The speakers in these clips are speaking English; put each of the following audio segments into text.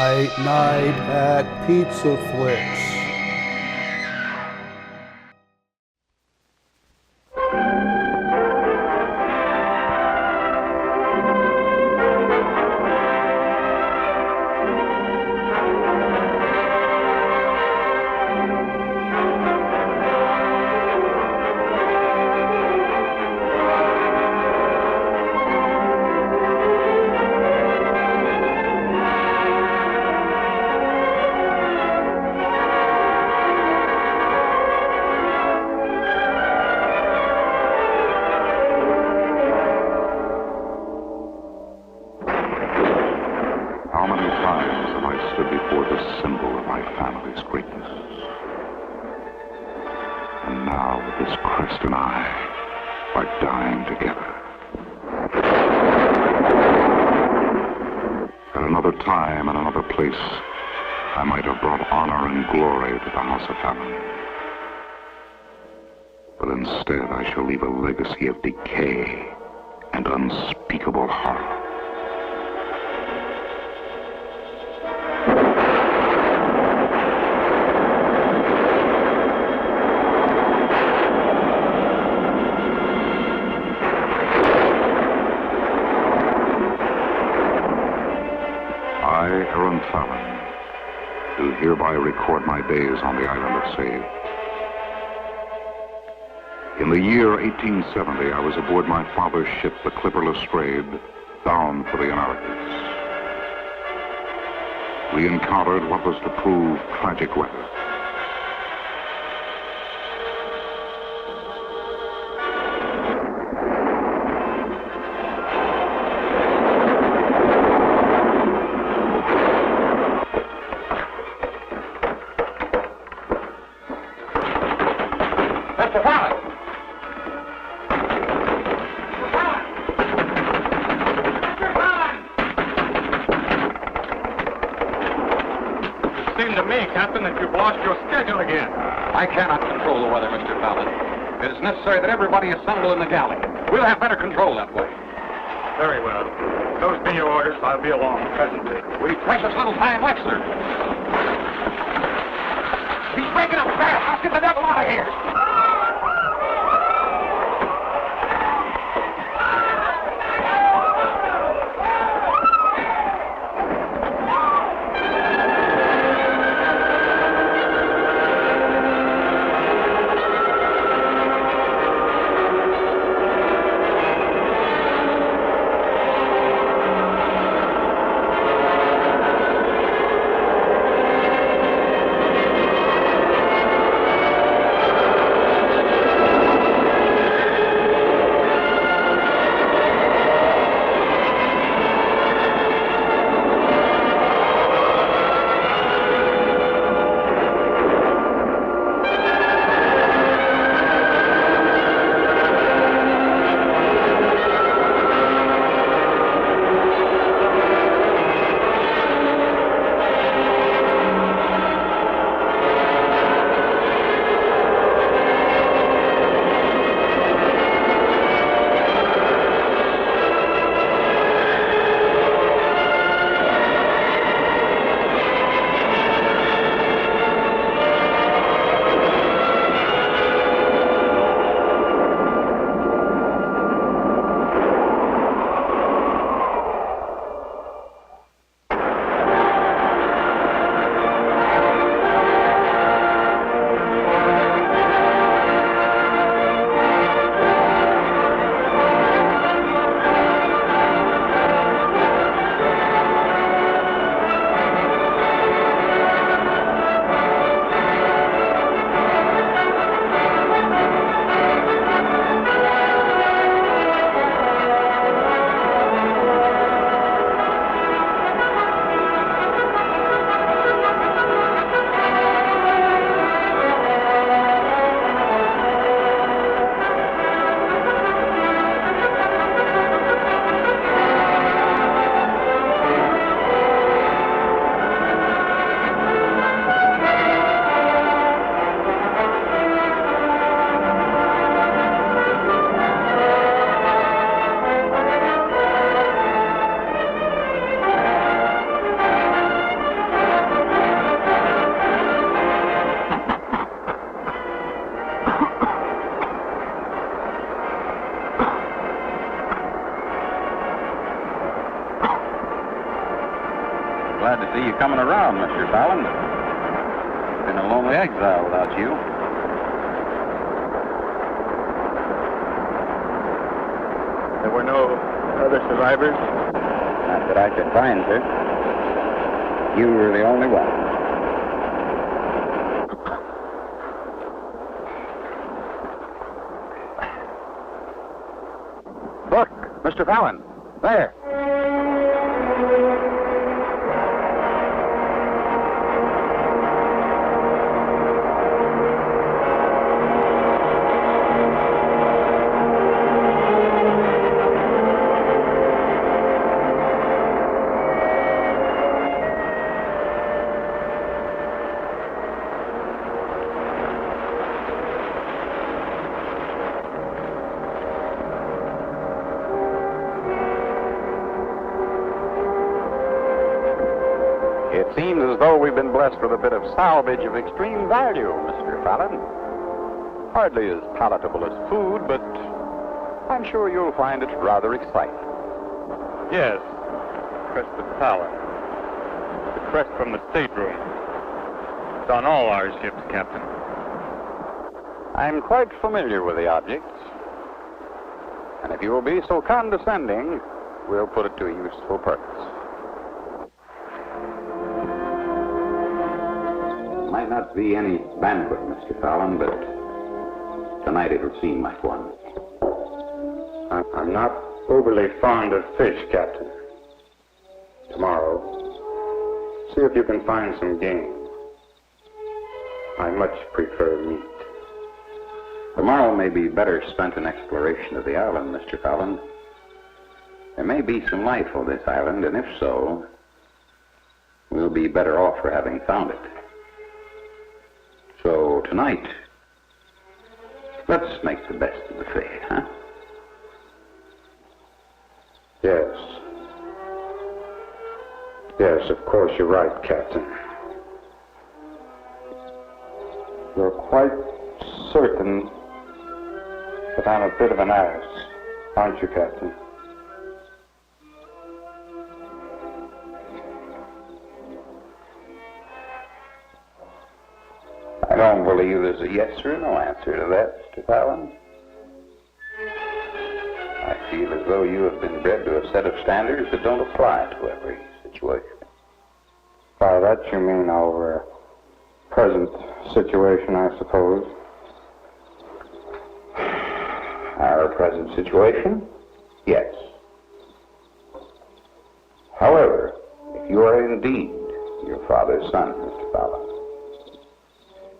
Fright Night at Pizza Flicks. Of decay and unspeakable horror. I, Aaron Fallon, do hereby record my days on the island of Save. In the year 1870, I was aboard my father's ship, the clipper Lestrade, bound for the Americas. We encountered what was to prove tragic weather. I cannot control the weather, Mr. Fallon. It is necessary that everybody assemble in the galley. We'll have better control that way. Very well. Those be your orders. I'll be along presently. We've precious little time left, sir. He's breaking up fast. Let's get the devil out of here. Glad to see you coming around, Mr. Fallon. Been a lonely exile without you. There were no other survivors? Not that I could find, sir. You were the only one. Look, Mr. Fallon. There. It seems as though we've been blessed with a bit of salvage of extreme value, Mr. Fallon. Hardly as palatable as food, but I'm sure you'll find it rather exciting. Yes. Crest of Fallon. The crest from the stateroom. It's on all our ships, Captain. I'm quite familiar with the object. And if you will be so condescending, we'll put it to a useful purpose. Might not be any banquet, Mr. Fallon, but tonight it'll seem like one. I'm not overly fond of fish, Captain. Tomorrow, see if you can find some game. I much prefer meat. Tomorrow may be better spent in exploration of the island, Mr. Fallon. There may be some life on this island, and if so, we'll be better off for having found it. So tonight, let's make the best of the fate, huh? Yes. Yes, of course you're right, Captain. You're quite certain that I'm a bit of an ass, aren't you, Captain? I don't believe there's a yes or no answer to that, Mr. Fallon. I feel as though you have been bred to a set of standards that don't apply to every situation. By that you mean our present situation, I suppose. Our present situation? Yes. However, if you are indeed your father's son, Mr. Fallon,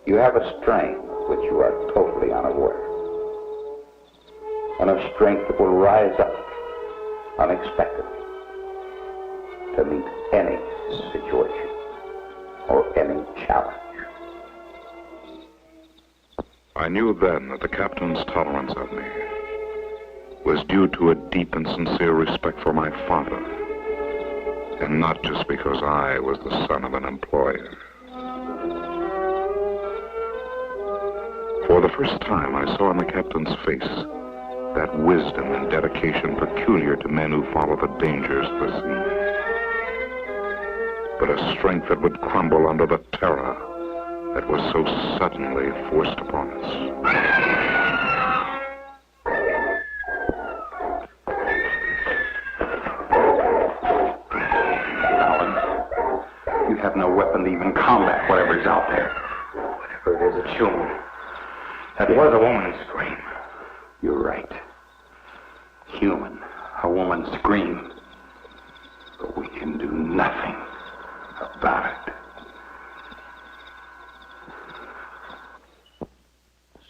you have a strength of which you are totally unaware. And a strength that will rise up unexpectedly to meet any situation or any challenge. I knew then that the captain's tolerance of me was due to a deep and sincere respect for my father, and not just because I was the son of an employer. For the first time, I saw in the captain's face that wisdom and dedication peculiar to men who follow the dangers of the sea, but a strength that would crumble under the terror that was so suddenly forced upon us. Helen, you have no weapon to even combat whatever's out there. Whatever it is, it's human. That was a woman's scream. You're right. Human. A woman's scream. But we can do nothing about it.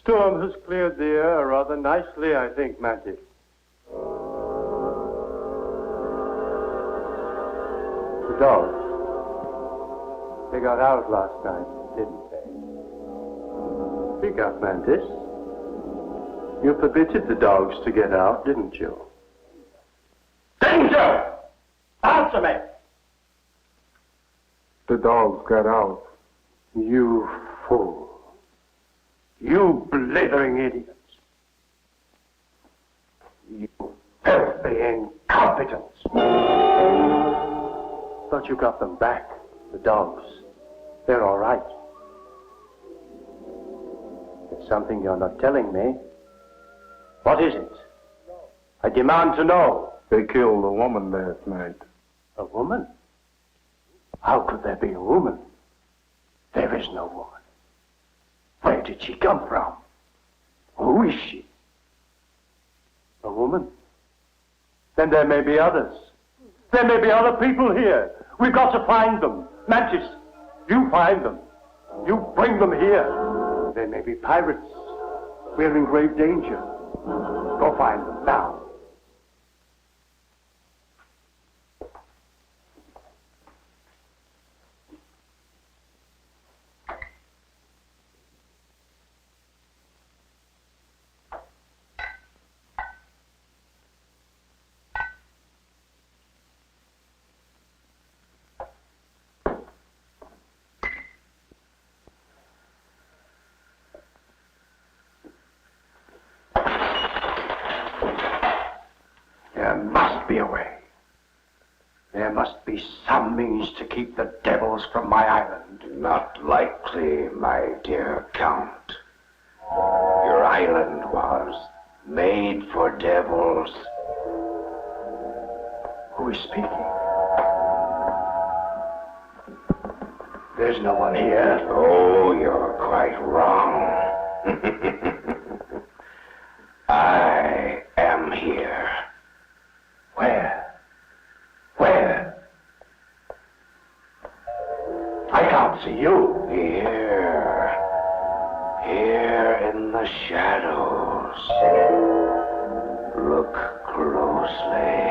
Storm has cleared the air rather nicely, I think, Mantis. The dogs. They got out last night, didn't they? Speak up, Mantis. You permitted the dogs to get out, didn't you? Danger! Answer me! The dogs got out. You fool. You blithering idiots. You filthy incompetents. Thought you got them back, the dogs. They're all right. It's something you're not telling me. What is it? I demand to know. They killed a woman last night. A woman? How could there be a woman? There is no woman. Where did she come from? Who is she? A woman? Then there may be others. There may be other people here. We've got to find them. Mantis, you find them. You bring them here. They may be pirates. We're in grave danger. Go find them now. Be away. There must be some means to keep the devils from my island. Not likely, my dear Count. Your island was made for devils. Who is speaking? There's no one here. Oh, you're quite wrong. I am here. Where? Where? I can't see you. Here in the shadows. Look closely.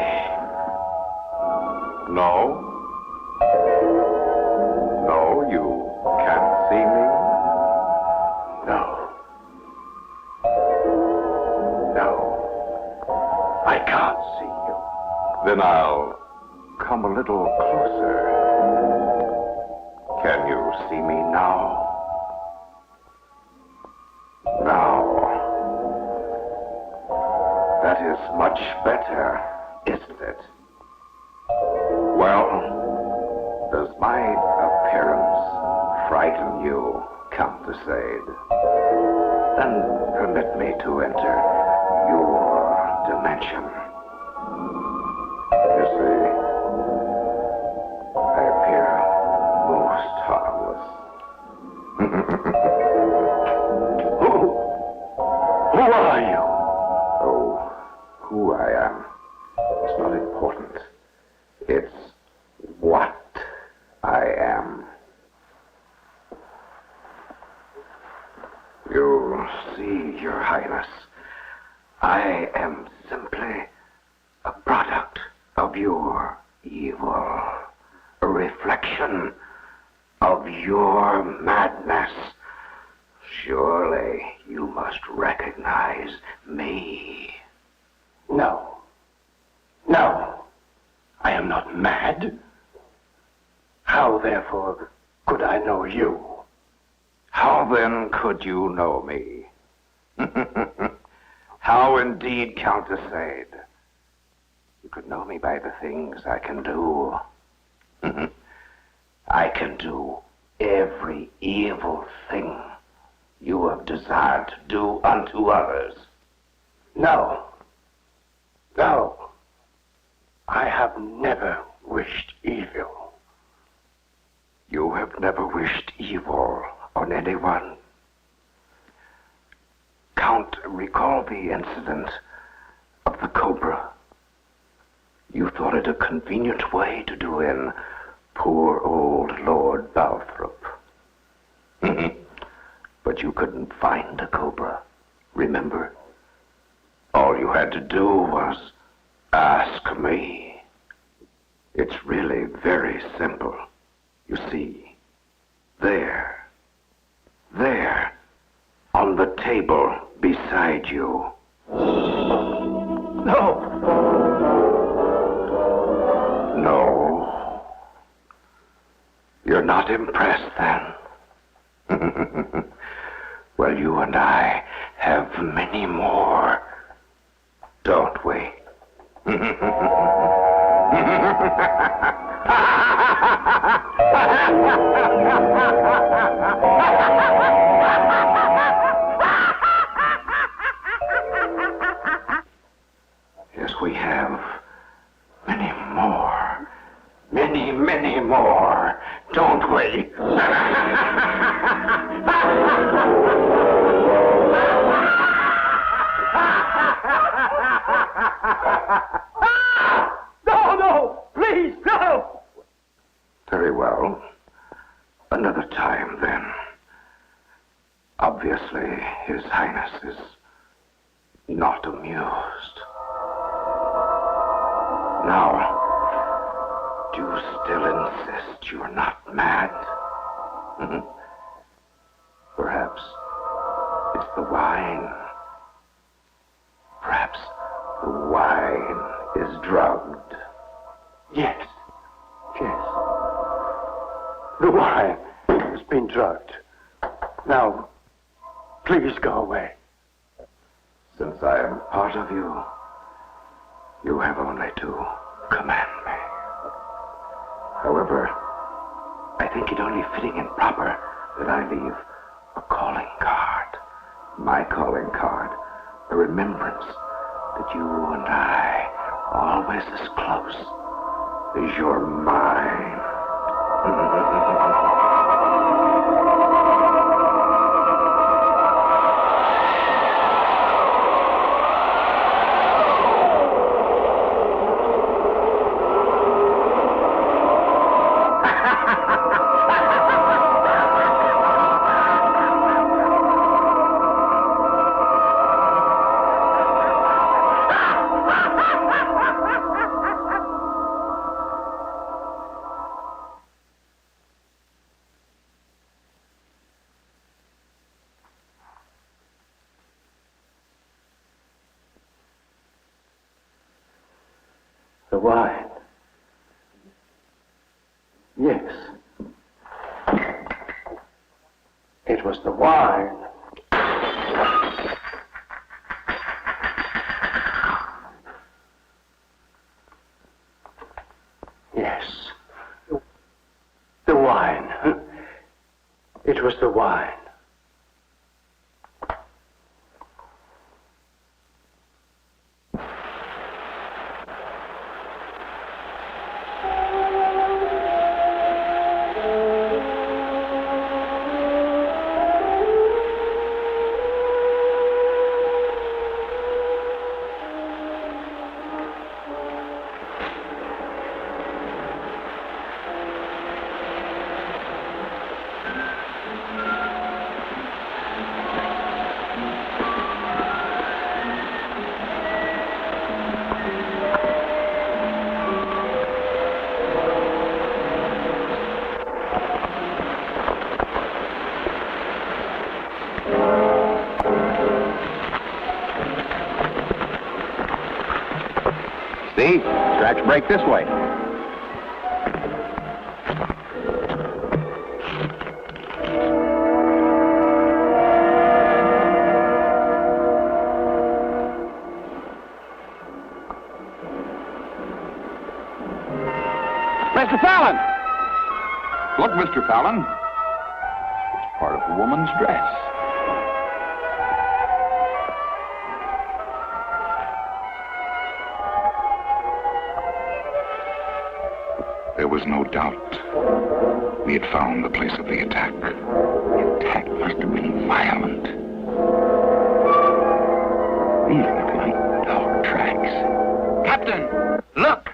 No? No, you can't see me? No. No. I can't see you. Then I'll come a little closer. Can you see me now? Now. That is much better, isn't it? Well, does my appearance frighten you, Countess? Then permit me to enter your dimension. You see, I appear most harmless. Who are you? Oh, who I am. It's not important. It's what I am. You see, Your Highness, I am simply a product of your evil, a reflection of your madness. Surely you must recognize me. No. No. I am not mad. How, therefore, could I know you? How then could you know me? How indeed, Countess? You could know me by the things I can do. I can do every evil thing you have desired to do unto others. No. No. I have never wished evil. You have never wished evil on anyone. Count, recall the incident of the cobra. You thought it a convenient way to do in poor old Lord Balthrop. But you couldn't find a cobra, remember? All you had to do was ask me. It's really very simple. You see, there, on the table beside you. No. No. You're not impressed, then? Well, you and I have many more, don't we? many, many more, don't we? No, please, no! Very well. Another time, then. Obviously, His Highness is not amused. Now, do you still insist you're not mad? Perhaps it's the wine. Perhaps the wine is drugged. Yes. The wine has been drugged. Now, please go away. Since I am part of you, you have only to command me. However, I think it only fitting and proper that I leave a calling card. My calling card, a remembrance that you and I are always as close as your mind. The wine. Yes. It was the wine. Yes. The wine. It was the wine. See? Tracks break this way. Mr. Fallon! Look, Mr. Fallon. It's part of a woman's dress. There was no doubt. We had found the place of the attack. The attack must have been violent. These look like dog tracks. Captain, look!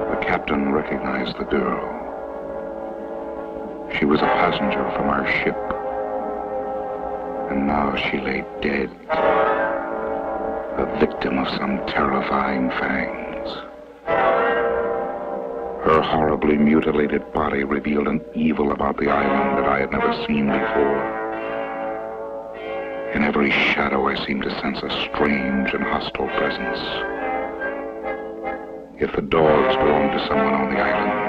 The captain recognized the girl. She was a passenger from our ship. And now she lay dead, a victim of some terrifying fangs. Her horribly mutilated body revealed an evil about the island that I had never seen before. In every shadow, I seemed to sense a strange and hostile presence. If the dogs belonged to someone on the island,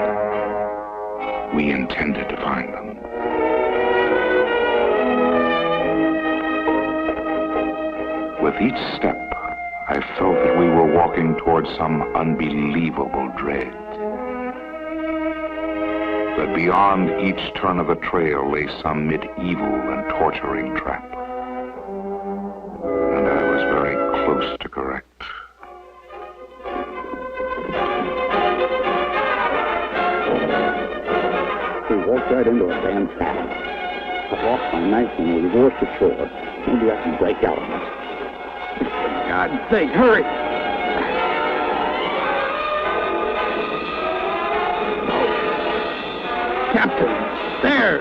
we intended to find them. With each step, I felt that we were walking towards some unbelievable dread. that beyond each turn of the trail lay some medieval and torturing trap. And I was very close to correct. We walked right into a damn trap. I lost my knife and we reversed ashore. Maybe I can break out of it. For God's sake, hurry! Oh. Captain, there!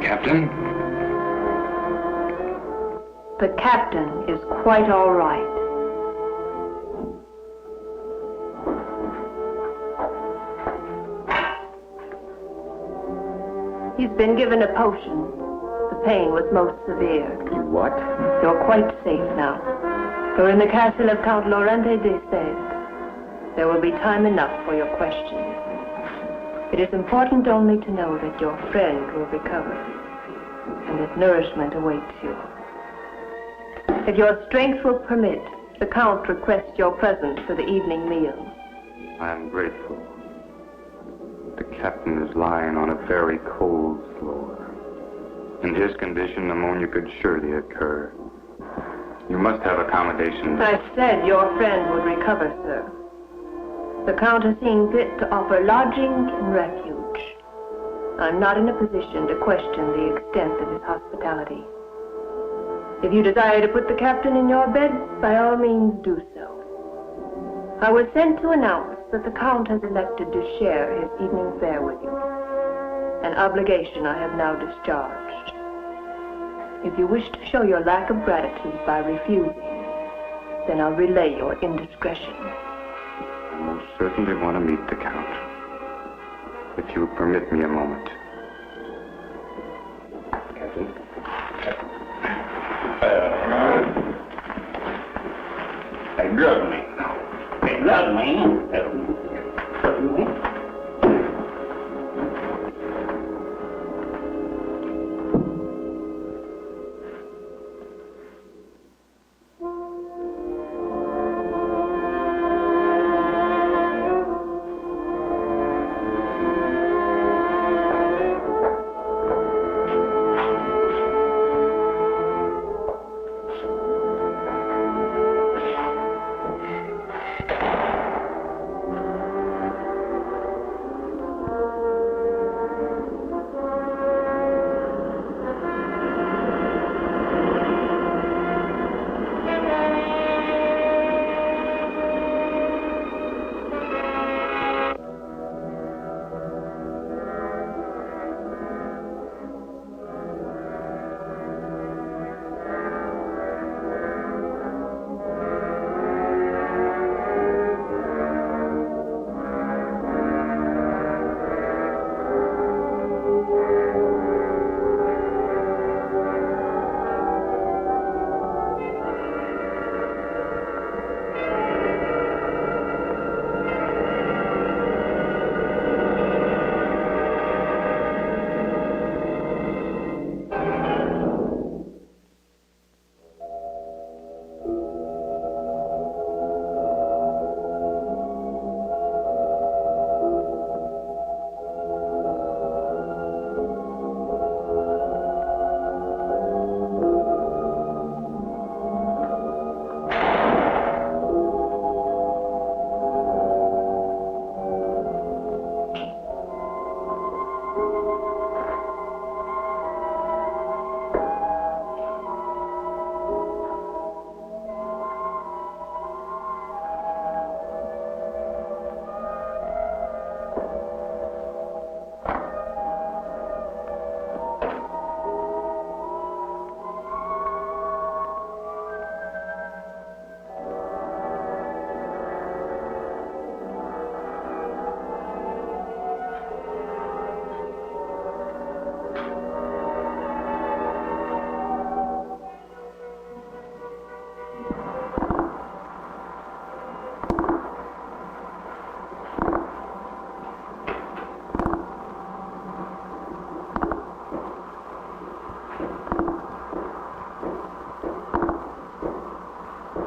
Captain? The captain is quite all right. He's been given a potion. The pain was most severe. What? You're quite safe now. You're in the castle of Count Laurente de Sade. There will be time enough for your questions. It is important only to know that your friend will recover, and that nourishment awaits you. If your strength will permit, the Count requests your presence for the evening meal. I am grateful. The captain is lying on a very cold floor. In his condition, pneumonia could surely occur. You must have accommodations. I said your friend would recover, sir. The Count has seen fit to offer lodging and refuge. I'm not in a position to question the extent of his hospitality. If you desire to put the captain in your bed, by all means do so. I was sent to announce that the Count has elected to share his evening fare with you, an obligation I have now discharged. If you wish to show your lack of gratitude by refusing, then I'll relay your indiscretion. I most certainly want to meet the Count. If you would permit me a moment. Captain? They drugged me. They drugged me.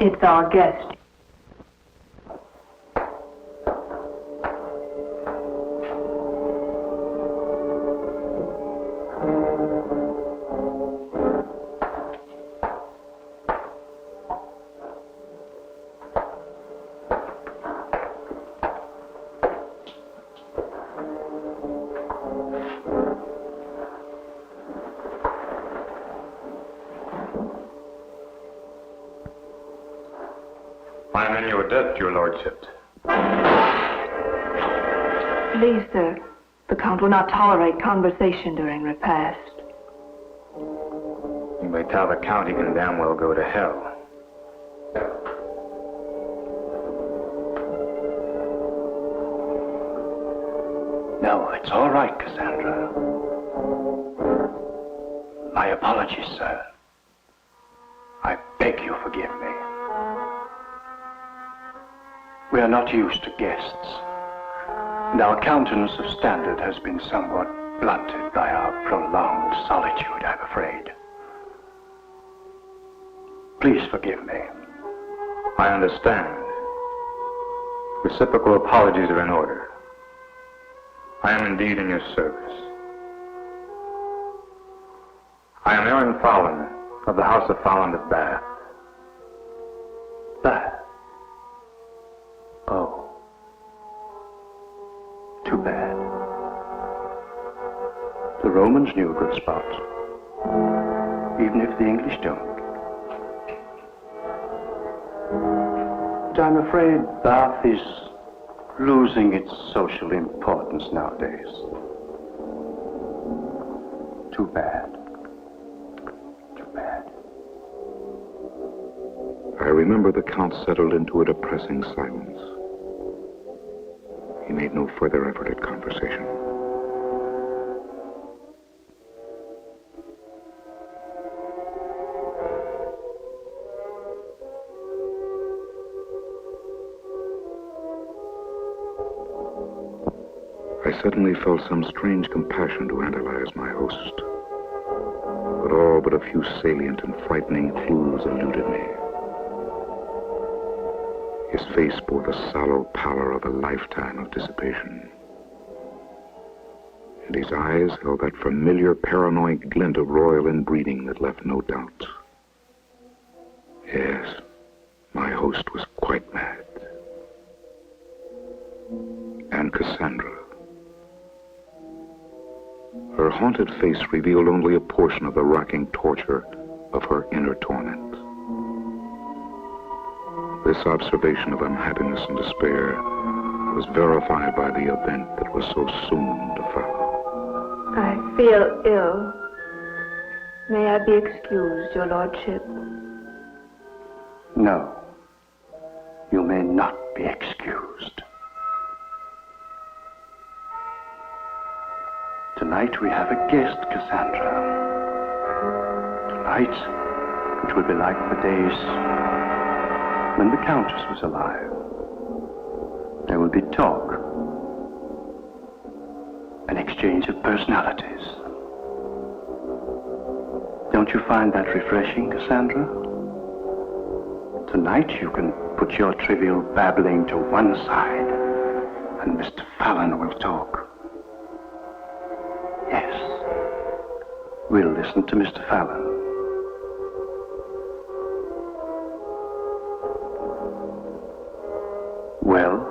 It's our guest. I'm in your debt, your lordship. Please, sir. The Count will not tolerate conversation during repast. You may tell the Count he can damn well go to hell. No, it's all right, Cassandra. My apologies, sir. I beg you forgive me. We are not used to guests, and our countenance of standard has been somewhat blunted by our prolonged solitude, I'm afraid. Please forgive me. I understand. Reciprocal apologies are in order. I am indeed in your service. I am Aaron Fallon of the House of Fallon of Bath. Bath? Oh. Too bad. The Romans knew a good spot, even if the English don't. But I'm afraid Bath is losing its social importance nowadays. Too bad. Too bad. I remember the Count settled into a depressing silence. He made no further effort at conversation. I suddenly felt some strange compassion to analyze my host. But all but a few salient and frightening clues eluded me. His face bore the sallow pallor of a lifetime of dissipation. And his eyes held that familiar paranoid glint of royal inbreeding that left no doubt. Yes, my host was quite mad. And Cassandra. Her haunted face revealed only a portion of the racking torture of her inner torment. This observation of unhappiness and despair was verified by the event that was so soon to follow. I feel ill. May I be excused, your lordship? No. You may not be excused. Tonight we have a guest, Cassandra. Tonight it will be like the days when the countess was alive. There will be talk, an exchange of personalities. Don't you find that refreshing, Cassandra? Tonight you can put your trivial babbling to one side, and Mr. Fallon will talk. Yes, we'll listen to Mr. Fallon. Well?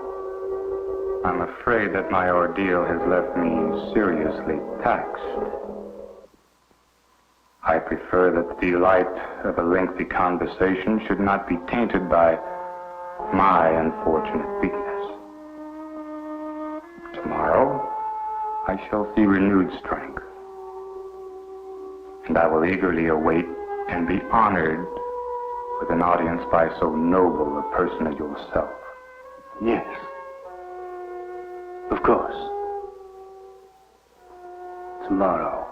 I'm afraid that my ordeal has left me seriously taxed. I prefer that the delight of a lengthy conversation should not be tainted by my unfortunate weakness. Tomorrow, I shall see renewed strength, and I will eagerly await and be honored with an audience by so noble a person as yourself. Yes. Of course. Tomorrow.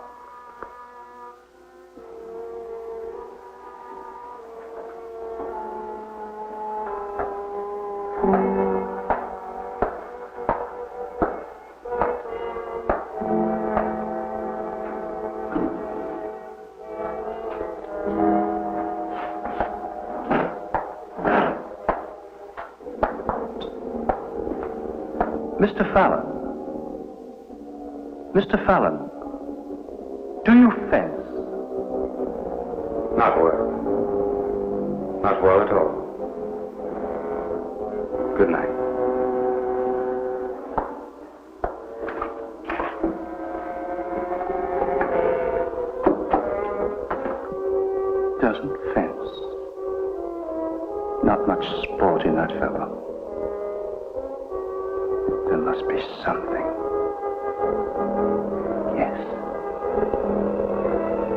Mr. Fallon. Mr. Fallon, do you fence? Not well. Not well at all. Good night. Doesn't fence. Not much sport in that fellow. There must be something. Yes.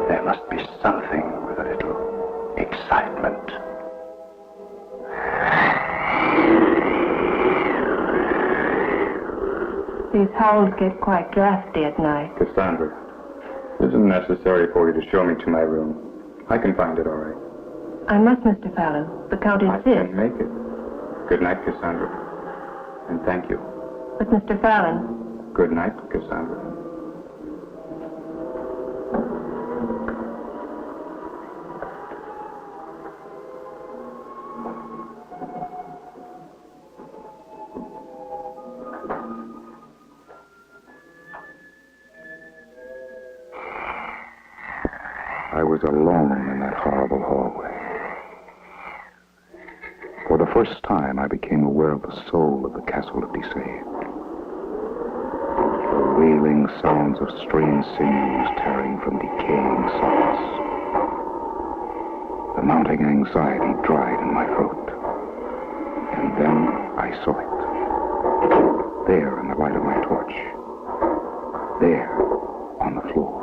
There must be something with a little excitement. These howls get quite drafty at night. Cassandra, it isn't necessary for you to show me to my room. I can find it all right. I must, Mr. Fallon. The Count I insists. can make it. Good night, Cassandra. And thank you. But, Mr. Fallon, Good night, Cassandra. I was alone in that horrible hallway. For the first time, I became aware of the soul of the castle of Deceived. The wailing sounds of strained sinews tearing from decaying sockets. The mounting anxiety dried in my throat. And then I saw it. There in the light of my torch. There, on the floor.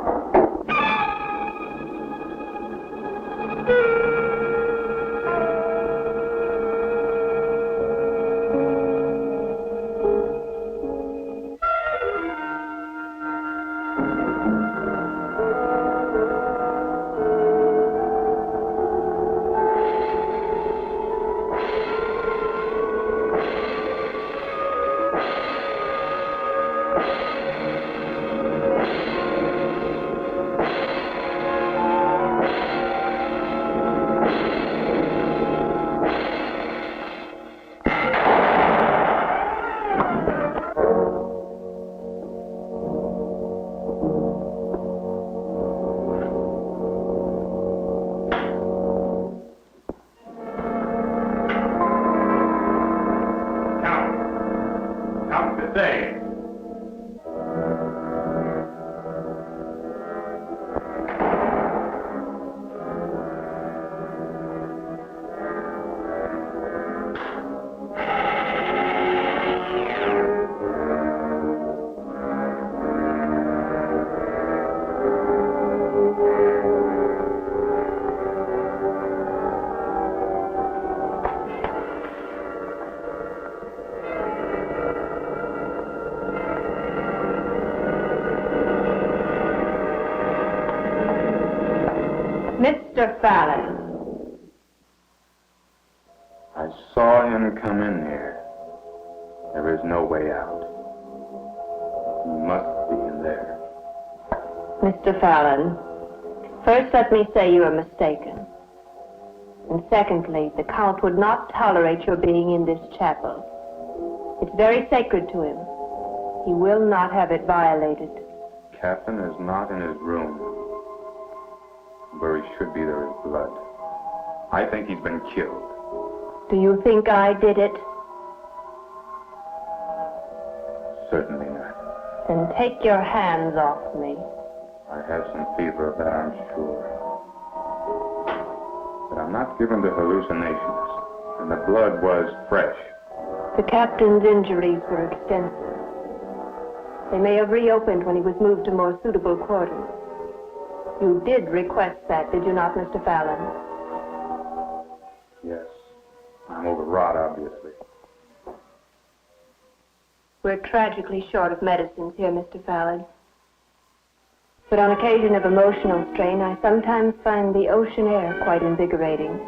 Mr. Fallon. I saw him come in here. There is no way out. He must be in there. Mr. Fallon, first let me say you are mistaken. And secondly, the Count would not tolerate your being in this chapel. It's very sacred to him. He will not have it violated. Captain is not in his room. Where he should be, there is blood. I think he's been killed. Do you think I did it? Certainly not. Then take your hands off me. I have some fever of that, I'm sure. But I'm not given to hallucinations. And the blood was fresh. The captain's injuries were extensive. They may have reopened when he was moved to more suitable quarters. You did request that, did you not, Mr. Fallon? Yes. I'm overwrought, obviously. We're tragically short of medicines here, Mr. Fallon. But on occasion of emotional strain, I sometimes find the ocean air quite invigorating.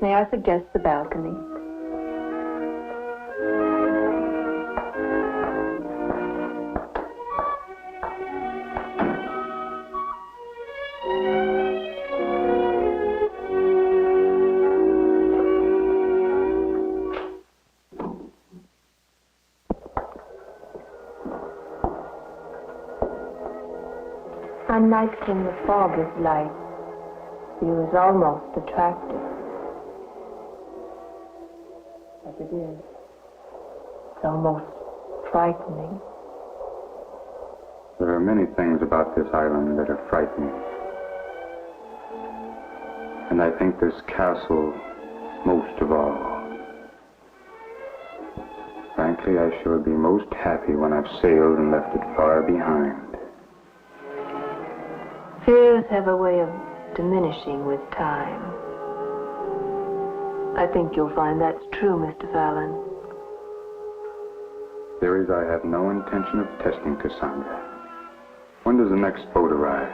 May I suggest the balcony? On nights when the fog is light, view is almost attractive. As it is, it's almost frightening. There are many things about this island that are frightening. And I think this castle most of all. Frankly, I shall be most happy when I've sailed and left it far behind. Fears have a way of diminishing with time. I think you'll find that's true, Mr. Fallon. Theories I have no intention of testing, Cassandra. When does the next boat arrive?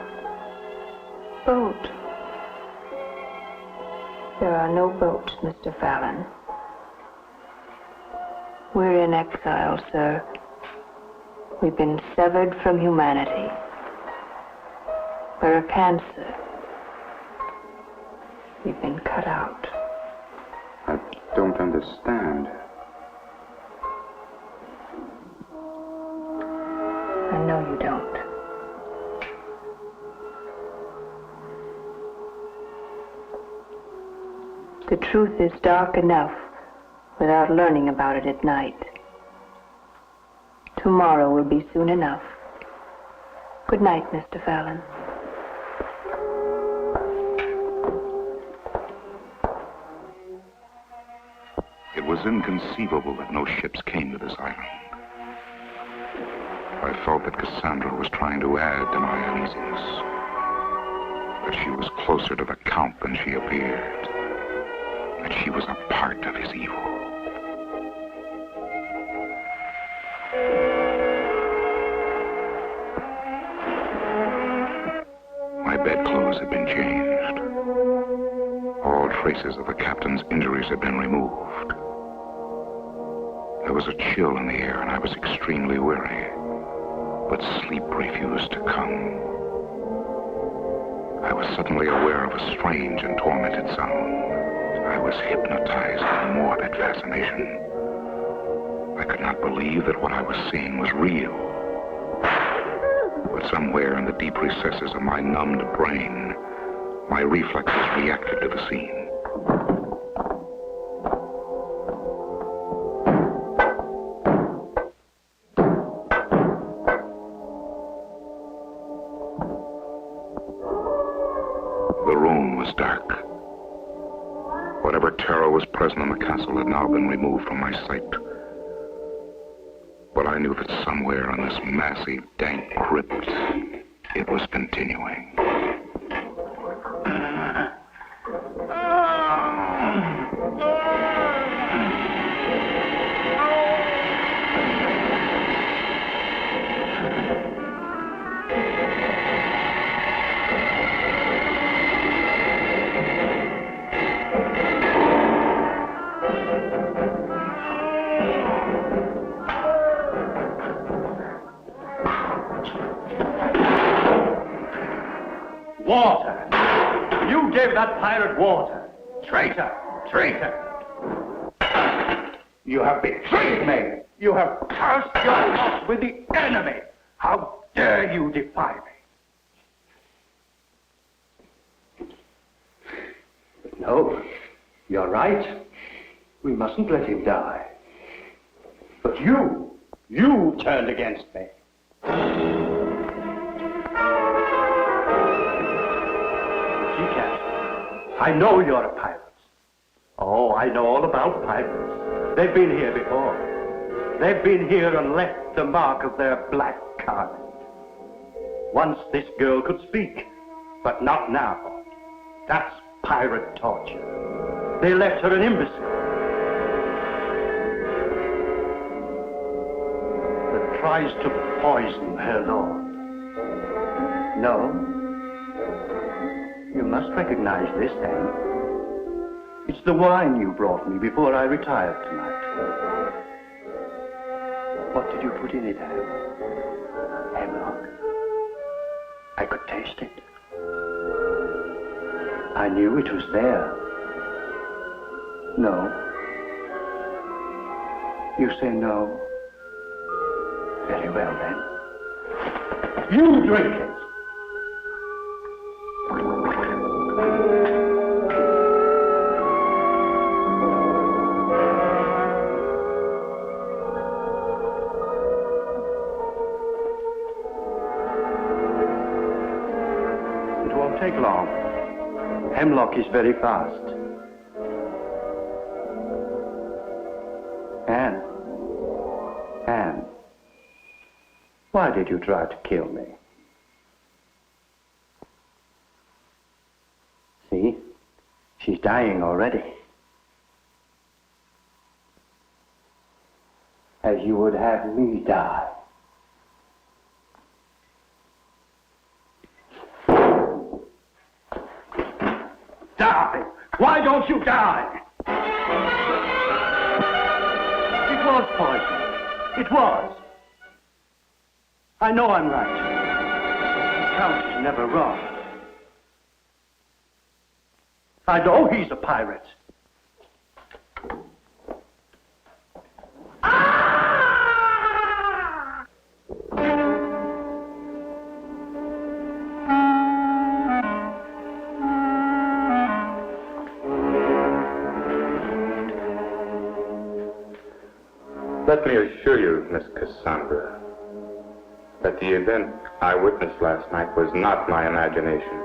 Boat? There are no boats, Mr. Fallon. We're in exile, sir. We've been severed from humanity. We're a cancer. We've been cut out. I don't understand. I know you don't. The truth is dark enough without learning about it at night. Tomorrow will be soon enough. Good night, Mr. Fallon. It was inconceivable that no ships came to this island. I felt that Cassandra was trying to add to my uneasiness. That she was closer to the Count than she appeared. That she was a part of his evil. My bedclothes had been changed. All traces of the captain's injuries had been removed. There was a chill in the air, and I was extremely weary. But sleep refused to come. I was suddenly aware of a strange and tormented sound. I was hypnotized by morbid fascination. I could not believe that what I was seeing was real. But somewhere in the deep recesses of my numbed brain, my reflexes reacted to the scene. The room was dark. Whatever terror was present in the castle had now been removed from my sight. But I knew that somewhere in this massive, dank crypt, it was continuing. Water! You gave that pirate water! Traitor! Traitor! You have betrayed me! You have cast your lot with the enemy! How dare you defy me? No, you're right. We mustn't let him die. But you turned against me. I know you're a pirate. Oh, I know all about pirates. They've been here before. They've been here and left the mark of their black carpet. Once this girl could speak, but not now. That's pirate torture. They left her an imbecile. That tries to poison her lord. No? You must recognize this, then. It's the wine you brought me before I retired tonight. What did you put in it, Ham? Hemlock. I could taste it. I knew it was there. No. You say no. Very well, then. You drink it. take long. Hemlock is very fast. Anne, why did you try to kill me? See, she's dying already. As you would have me die. Die! Why don't you die? It was poison. It was. I know I'm right. The Count is never wrong. I know he's a pirate. Let me assure you, Miss Cassandra, that the event I witnessed last night was not my imagination,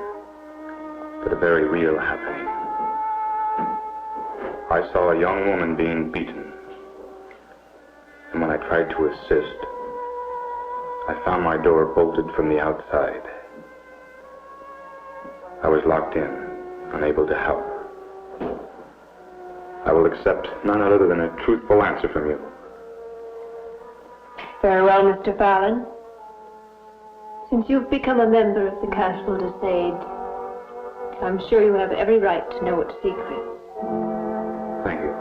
but a very real happening. I saw a young woman being beaten, and when I tried to assist, I found my door bolted from the outside. I was locked in, unable to help. I will accept none other than a truthful answer from you. Very well, Mr. Fallon. Since you've become a member of the Castle d'Essade, I'm sure you have every right to know its secrets. Thank you.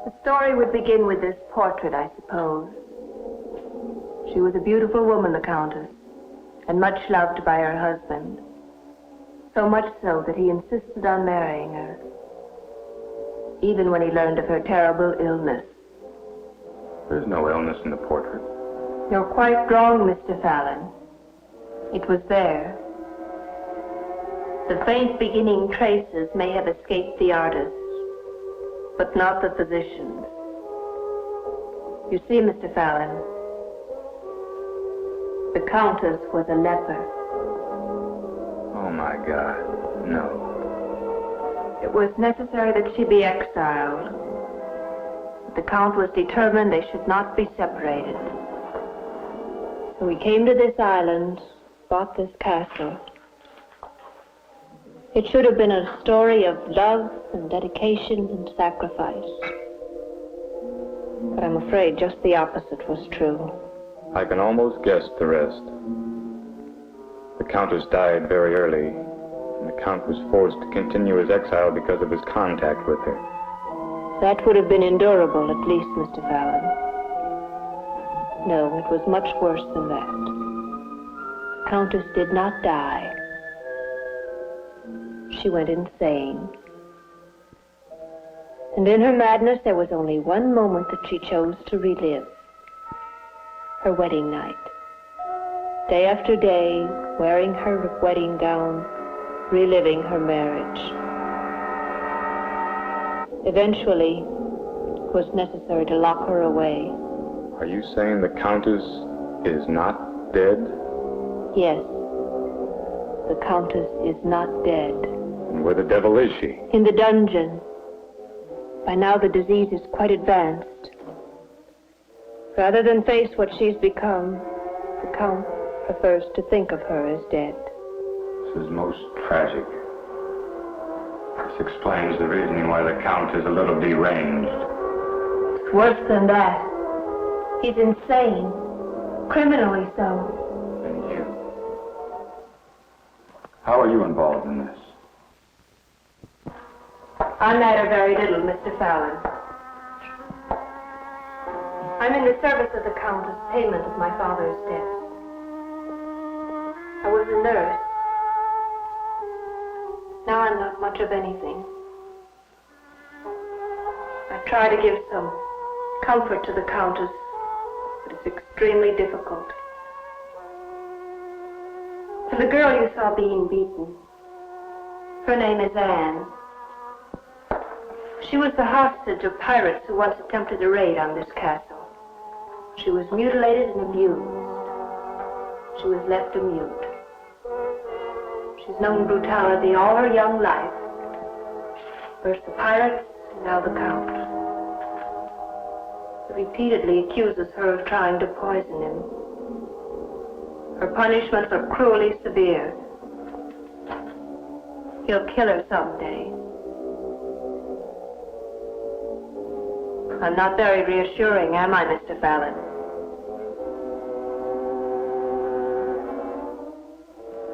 The story would begin with this portrait, I suppose. She was a beautiful woman, the Countess, and much loved by her husband. So much so that he insisted on marrying her, even when he learned of her terrible illness. There's no illness in the portrait. You're quite wrong, Mr. Fallon. It was there. The faint beginning traces may have escaped the artist, but not the physicians. You see, Mr. Fallon, the Countess was a leper. Oh, my God, no. It was necessary that she be exiled. The Count was determined they should not be separated. So he came to this island, bought this castle. It should have been a story of love and dedication and sacrifice. But I'm afraid just the opposite was true. I can almost guess the rest. The Countess died very early, and the Count was forced to continue his exile because of his contact with her. That would have been endurable, at least, Mr. Fallon. No, it was much worse than that. The Countess did not die. She went insane. And in her madness, there was only one moment that she chose to relive. Her wedding night. Day after day, wearing her wedding gown, reliving her marriage. Eventually, it was necessary to lock her away. Are you saying the Countess is not dead? Yes. The Countess is not dead. And where the devil is she? In the dungeon. By now the disease is quite advanced. Rather than face what she's become, the Count prefers to think of her as dead. This is most tragic. This explains the reason why the Count is a little deranged. It's worse than that. He's insane. Criminally so. And you? How are you involved in this? I matter very little, Mr. Fallon. I'm in the service of the Count as payment of my father's debt. I was a nurse. Now I'm not much of anything. I try to give some comfort to the Countess, but it's extremely difficult. And the girl you saw being beaten, her name is Anne. She was the hostage of pirates who once attempted a raid on this castle. She was mutilated and abused. she was left a mute. She's known brutality all her young life. First the pirates, now the Count. He repeatedly accuses her of trying to poison him. Her punishments are cruelly severe. He'll kill her someday. I'm not very reassuring, am I, Mr. Fallon?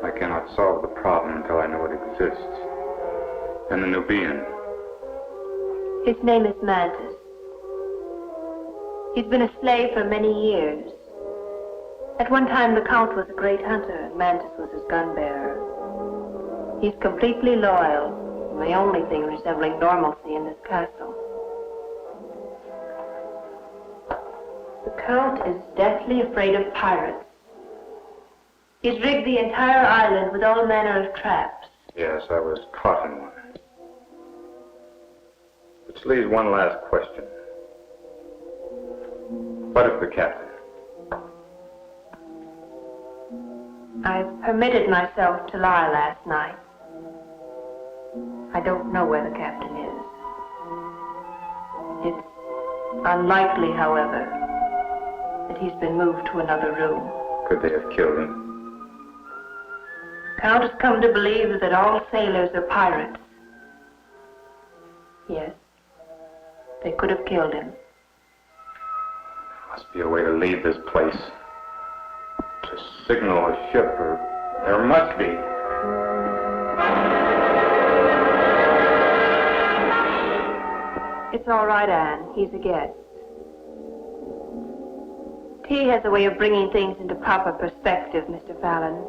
I cannot solve the problem until I know it exists. And the Nubian. His name is Mantis. He's been a slave for many years. At one time, the Count was a great hunter, and Mantis was his gun-bearer. He's completely loyal, and the only thing resembling normalcy in this castle. The Count is deathly afraid of pirates. He's rigged the entire island with all manner of traps. Yes, I was caught in one. Which leaves one last question. What of the captain? I permitted myself to lie last night. I don't know where the captain is. It's unlikely, however, that he's been moved to another room. Could they have killed him? The Count has come to believe that all sailors are pirates. Yes, they could have killed him. There must be a way to leave this place. To signal a ship, or there must be. It's all right, Anne. He's a guest. Tea has a way of bringing things into proper perspective, Mr. Fallon.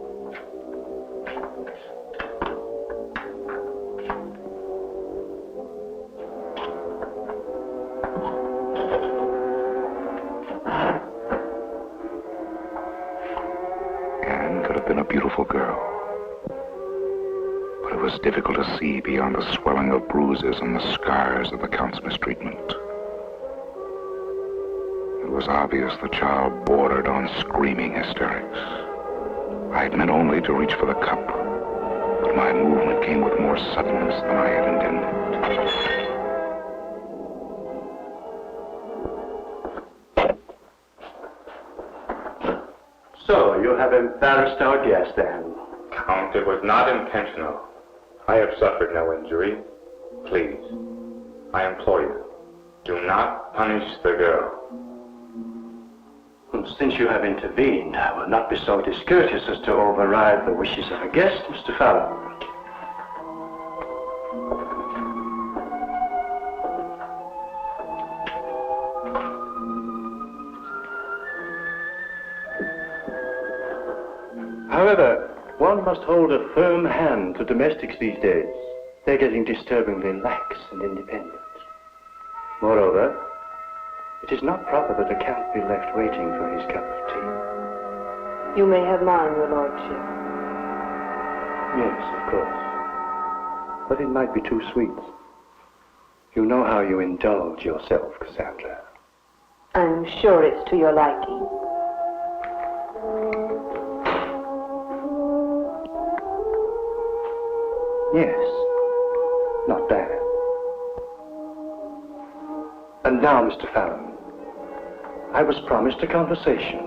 Been a beautiful girl, but it was difficult to see beyond the swelling of bruises and the scars of the Count's mistreatment. It was obvious the child bordered on screaming hysterics. I had meant only to reach for the cup, but my movement came with more suddenness than I had intended. So, you have embarrassed our guest, then? Count, it was not intentional. I have suffered no injury. Please, I implore you, do not punish the girl. Since you have intervened, I will not be so discourteous as to override the wishes of a guest, Mr. Fallon. However, one must hold a firm hand to domestics these days. They're getting disturbingly lax and independent. Moreover, it is not proper that a Count be left waiting for his cup of tea. You may have mine, your lordship. Yes, of course. But it might be too sweet. You know how you indulge yourself, Cassandra. I'm sure it's to your liking. Yes, not bad. And now, Mr. Fallon, I was promised a conversation,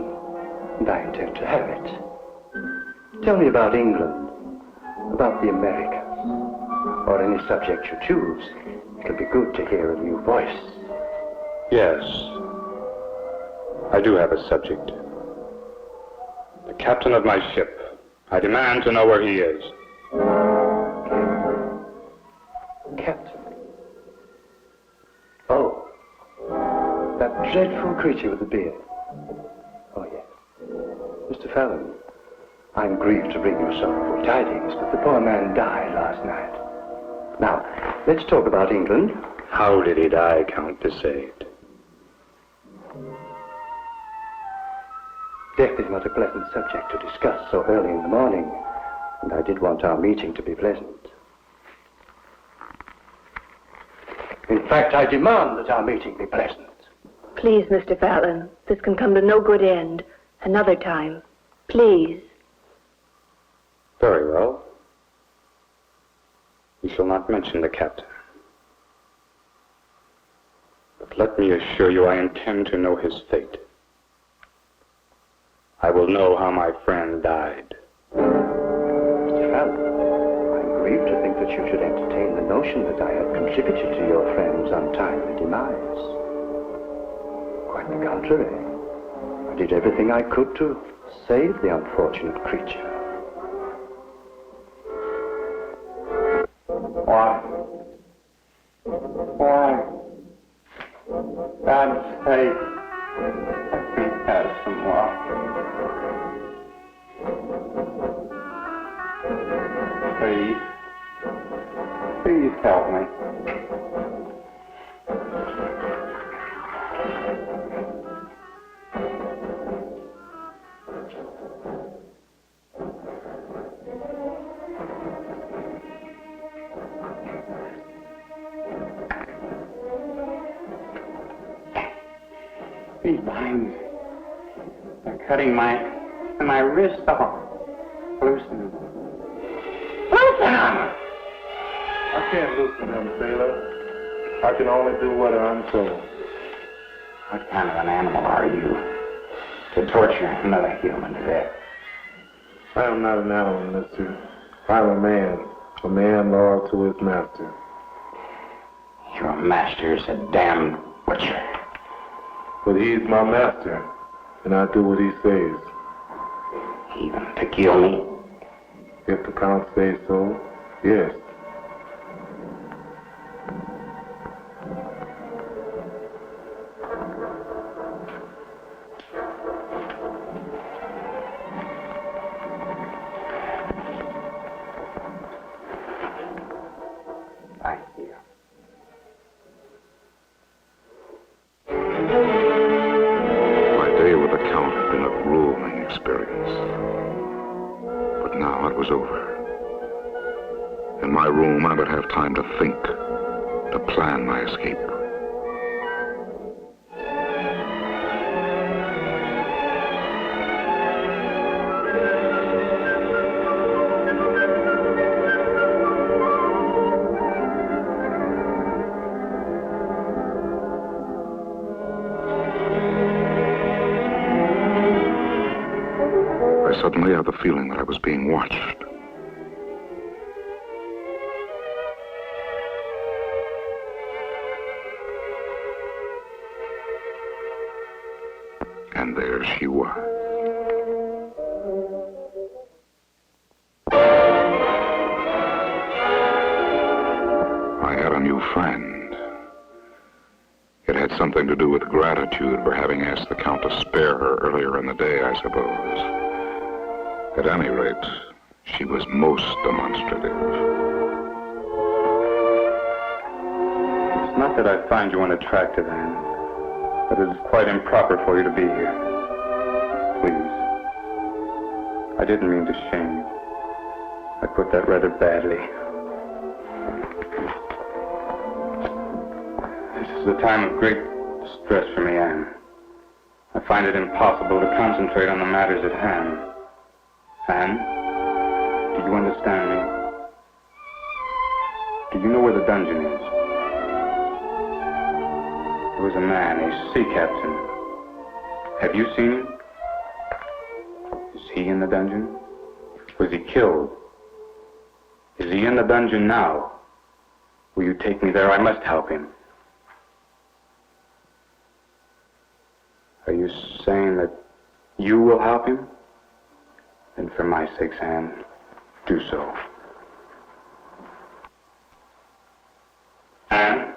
and I intend to have it. Tell me about England, about the Americas, or any subject you choose. It'll be good to hear a new voice. Yes, I do have a subject. The captain of my ship. I demand to know where he is. Captain. Oh, that dreadful creature with the beard. Oh, yes. Mr. Fallon, I'm grieved to bring you sorrowful tidings, but the poor man died last night. Now, let's talk about England. How did he die, Count Deceived? Death is not a pleasant subject to discuss so early in the morning, and I did want our meeting to be pleasant. In fact, I demand that our meeting be pleasant. Please, Mr. Fallon, this can come to no good end. Another time. Please. Very well. You shall not mention the captain. But let me assure you I intend to know his fate. I will know how my friend died. Mr. Fallon, I'm grieved to think that you should entertain the notion that I had contributed to your friend's untimely demise. Quite the contrary. I did everything I could to save the unfortunate creature. Why? God's sake, let me have some water. Please help me. These vines are cutting my wrist off. Loosen them. Loosen them! I can't loosen them, sailor. I can only do what I'm told. What kind of an animal are you to torture another human to death? I am not an animal, mister. I'm a man loyal to his master. Your master's a damned butcher. But he's my master, and I do what he says. Even to kill me? If the Count says so, yes. Thank you. My day with the Count had been a grueling experience. But now it was over. In my room, I would have time to think, to plan my escape. I suddenly had the feeling that I was being watched. And there she was. I had a new friend. It had something to do with gratitude for having asked the Count to spare her earlier in the day, I suppose. At any rate, she was most demonstrative. It's not that I find you unattractive, Anne, but it is quite improper for you to be here. Please. I didn't mean to shame you. I put that rather badly. This is a time of great distress for me, Anne. I find it impossible to concentrate on the matters at hand. Anne, do you understand me? Do you know where the dungeon is? There was a man, a sea captain. Have you seen him? Is he in the dungeon? Was he killed? Is he in the dungeon now? Will you take me there? I must help him. Are you saying that you will help him? Then for my sake, Anne, do so. Anne?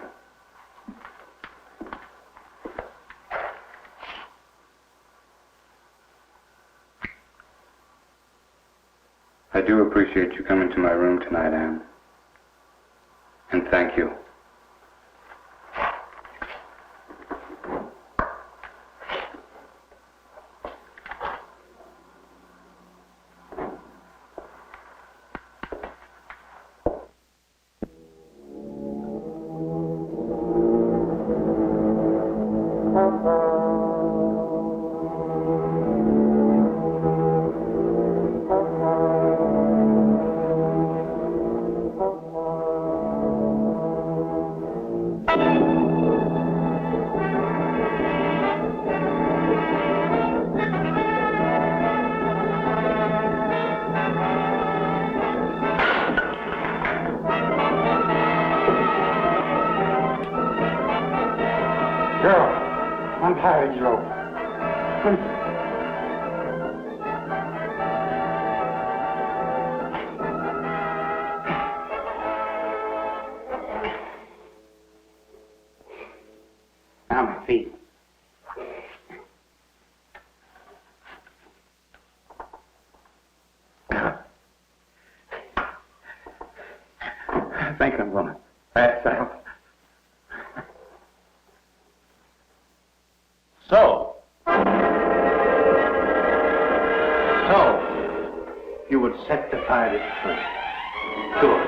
I do appreciate you coming to my room tonight, Anne. And thank you. carriage rope. Now my feet. I think I'm gonna pass out. So, you would set the pirate free. Good.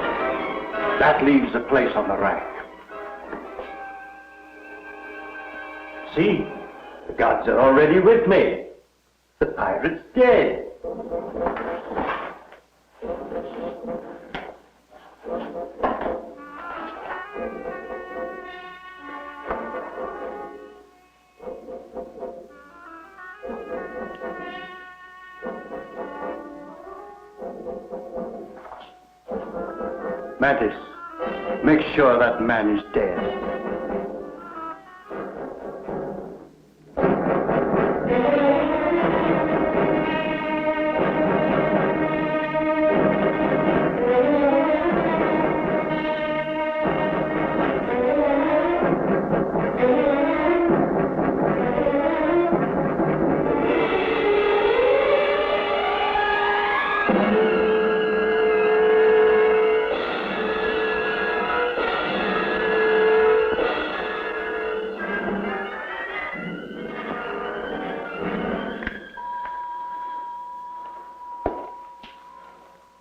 That leaves a place on the rack. See, the gods are already with me. The pirate's dead. Mantis, make sure that man is dead.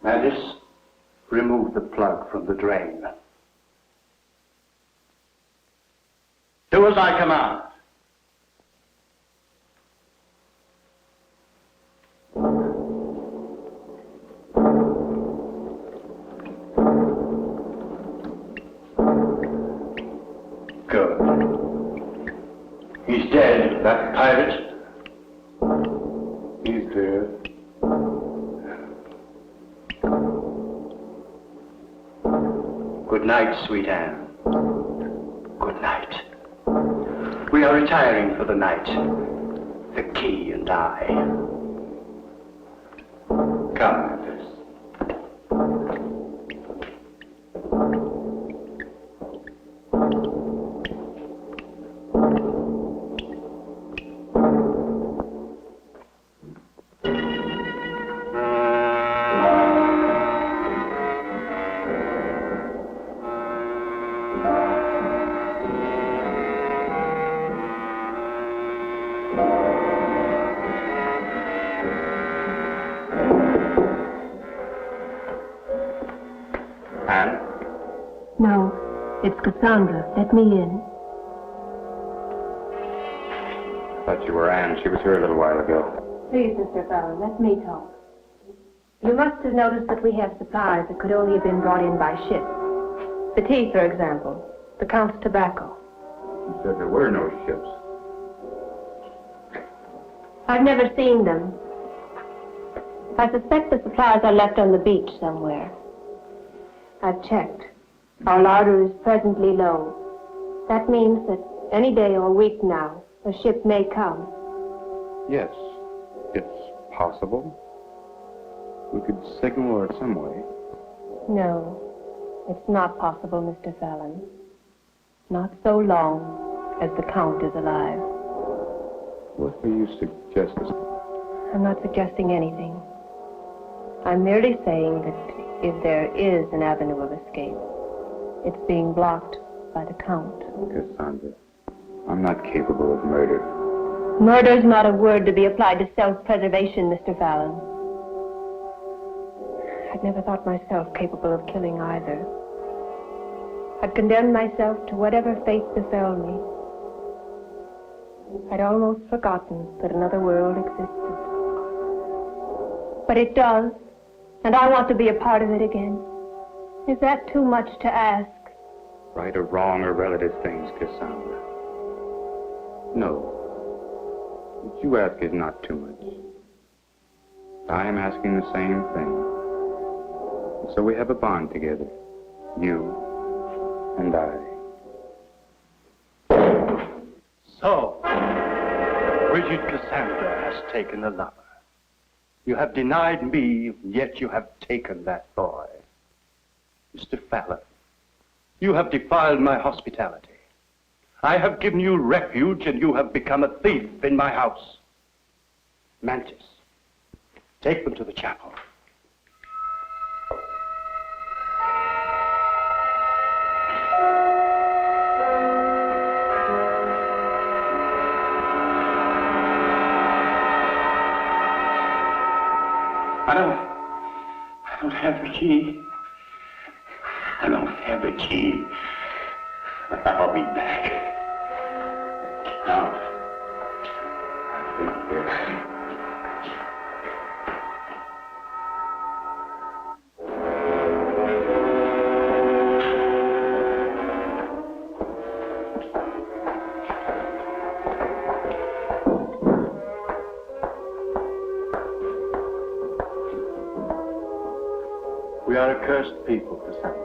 Mantis, remove the plug from the drain. Do as I command. Good. He's dead, that pirate. He's dead. Good night, sweet Anne. Good night. We are retiring for the night. The key and I. Come, Memphis. No, it's Cassandra. Let me in. I thought you were Anne. She was here a little while ago. Please, Mr. Fallon, let me talk. You must have noticed that we have supplies that could only have been brought in by ship. The tea, for example. The Count's tobacco. You said there were no ships. I've never seen them. I suspect the supplies are left on the beach somewhere. I've checked. Our larder is presently low. That means that any day or week now, a ship may come. Yes, it's possible. We could signal her some way. No, it's not possible, Mr. Fallon. Not so long as the Count is alive. What are you suggesting? I'm not suggesting anything. I'm merely saying that if there is an avenue of escape, it's being blocked by the Count. Cassandra, I'm not capable of murder. Murder's not a word to be applied to self-preservation, Mr. Fallon. I'd never thought myself capable of killing either. I'd condemned myself to whatever fate befell me. I'd almost forgotten that another world existed. But it does, and I want to be a part of it again. Is that too much to ask? Right or wrong or relative things, Cassandra. No. What you ask is not too much. I am asking the same thing. So we have a bond together. You and I. So, Bridget Cassandra has taken a lover. You have denied me, yet you have taken that boy. Mr. Fallon, you have defiled my hospitality. I have given you refuge, and you have become a thief in my house. Mantis, take them to the chapel. I don't have the key. I don't have the key. I'll be back. Count. We are a cursed people, Cassandra.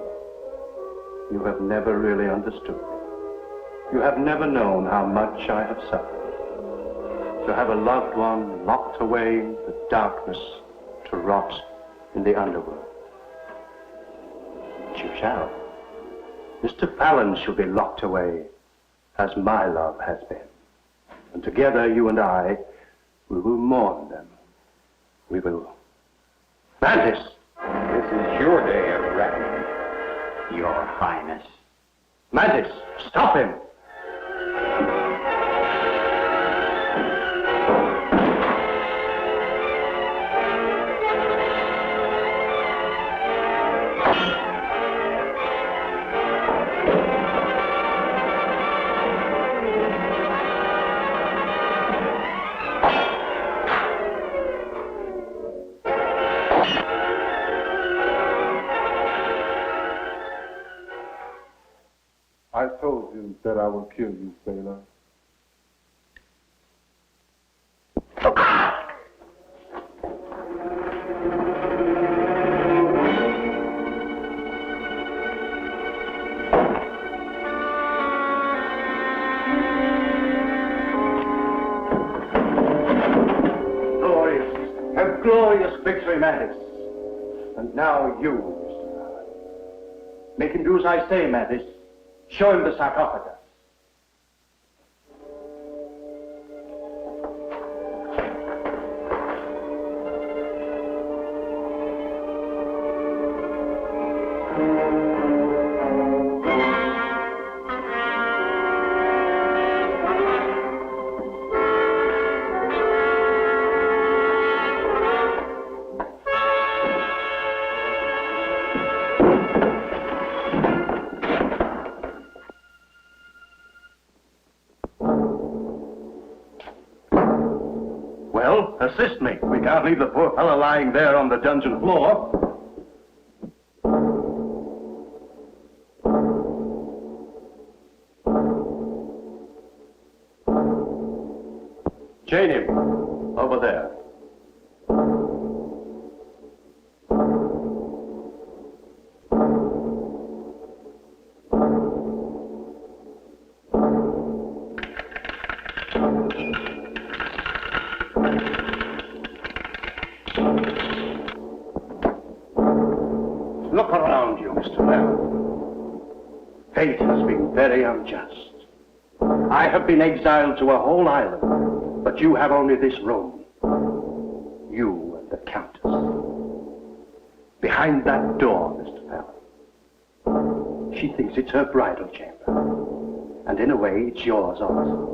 You have never really understood me. You have never known how much I have suffered. To have a loved one locked away in the darkness to rot in the underworld. But you shall. Mr. Fallon shall be locked away as my love has been. And together, you and I, we will mourn them. We will... Mantis! This is your day of reckoning, Your Highness. Mantis, stop him! I told you that I would kill you, sailor. A glorious victory, Mantis. And now you, Mr. Fallon. Make him do as I say, Mantis. Show him the sarcophagus. Well, assist me. We can't leave the poor fellow lying there on the dungeon floor. Chain him. Over there. Look around you, Mr. Fallon. Fate has been very unjust. I have been exiled to a whole island, but you have only this room. You and the countess. Behind that door, Mr. Fallon. She thinks it's her bridal chamber. And in a way, it's yours also.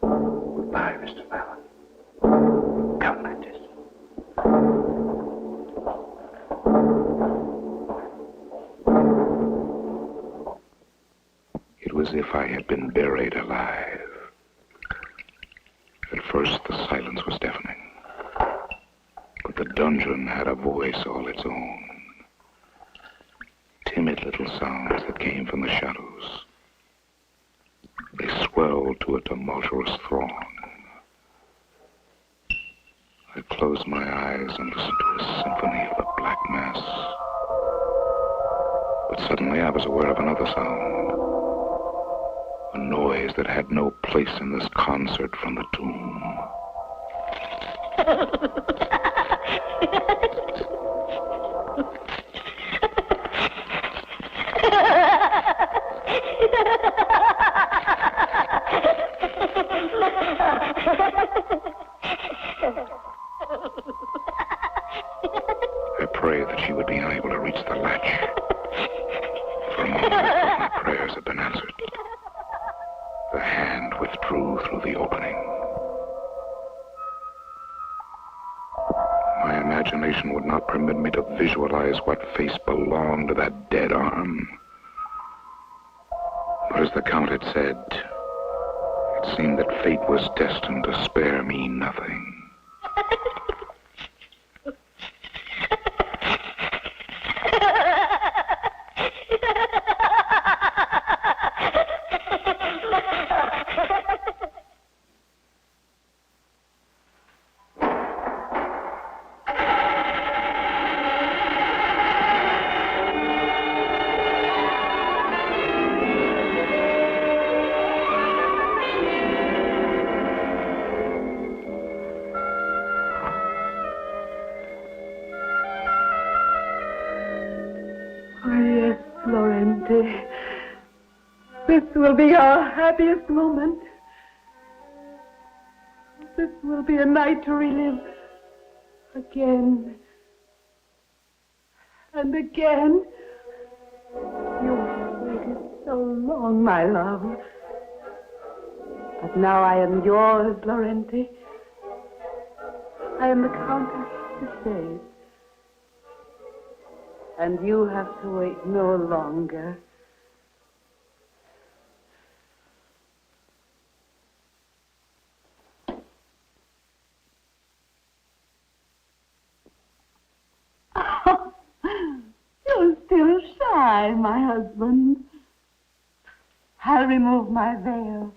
Goodbye, Mr. Fallon. Come, Mantis. It was as if I had been buried alive. At first, the silence was deafening. But the dungeon had a voice all its own. Timid little sounds that came from the shadows. They swelled to a tumultuous throng. I closed my eyes and listened to a symphony of the black mass. But suddenly I was aware of another sound. A noise that had no place in this concert from the tomb. I prayed that she would be unable to reach the latch. For a moment, I thought my prayers had been answered. The hand withdrew through the opening. My imagination would not permit me to visualize what face belonged to that dead arm. But as the Count had said, it seemed that fate was destined to spare me nothing. This will be our happiest moment. This will be a night to relive again and again. You have waited so long, my love. But now I am yours, Laurenti. I am the Countess to save. And you have to wait no longer. You're still shy, my husband. I'll remove my veil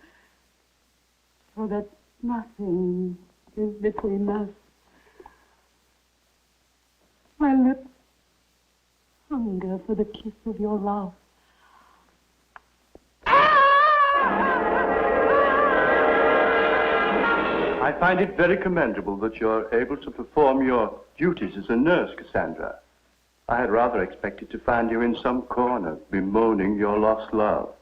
so that nothing is between us. My lips hunger for the kiss of your love. I find it very commendable that you're able to perform your duties as a nurse, Cassandra. I had rather expected to find you in some corner bemoaning your lost love.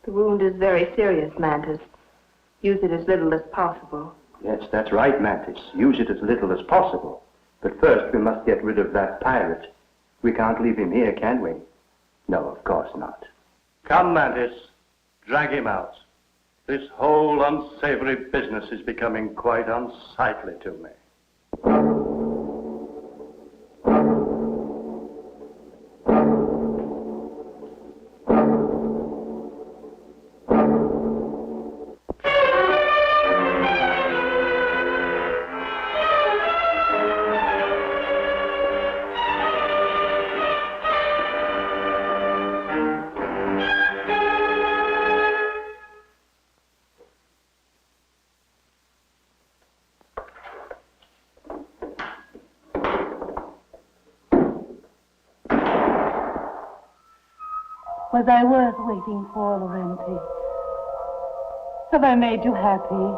The wound is very serious, Mantis. Use it as little as possible. Yes, that's right, Mantis. Use it as little as possible. But first, we must get rid of that pirate. We can't leave him here, can we? No, of course not. Come, Mantis. Drag him out. This whole unsavory business is becoming quite unsightly to me. Was I worth waiting for, Laurenti? Have I made you happy?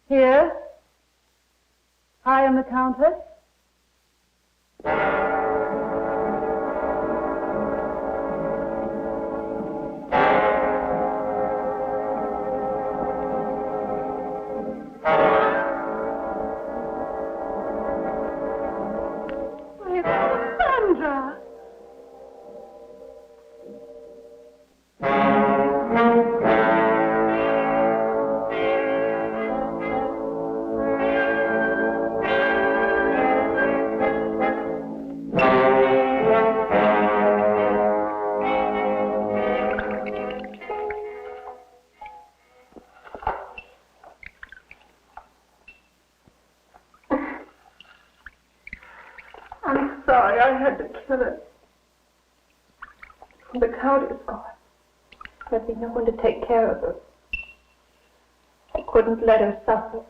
Here, I am the Countess. I'm sorry I had to kill her. The countess gone. There'd be no one to take care of her. I couldn't let her suffer.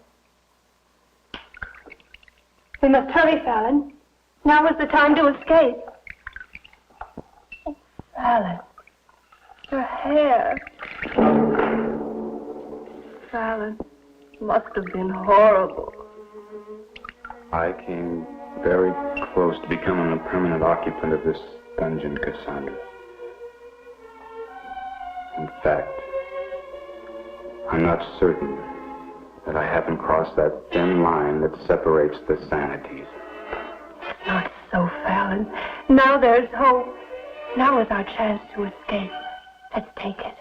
We must hurry, Fallon. Now is the time to escape. Oh, Fallon. Her hair. Fallon, must have been horrible. I came very close to becoming a permanent occupant of this dungeon, Cassandra. In fact, I'm not certain that I haven't crossed that thin line that separates the sanities. Not so, Fallon. Now there's hope. Now is our chance to escape. Let's take it.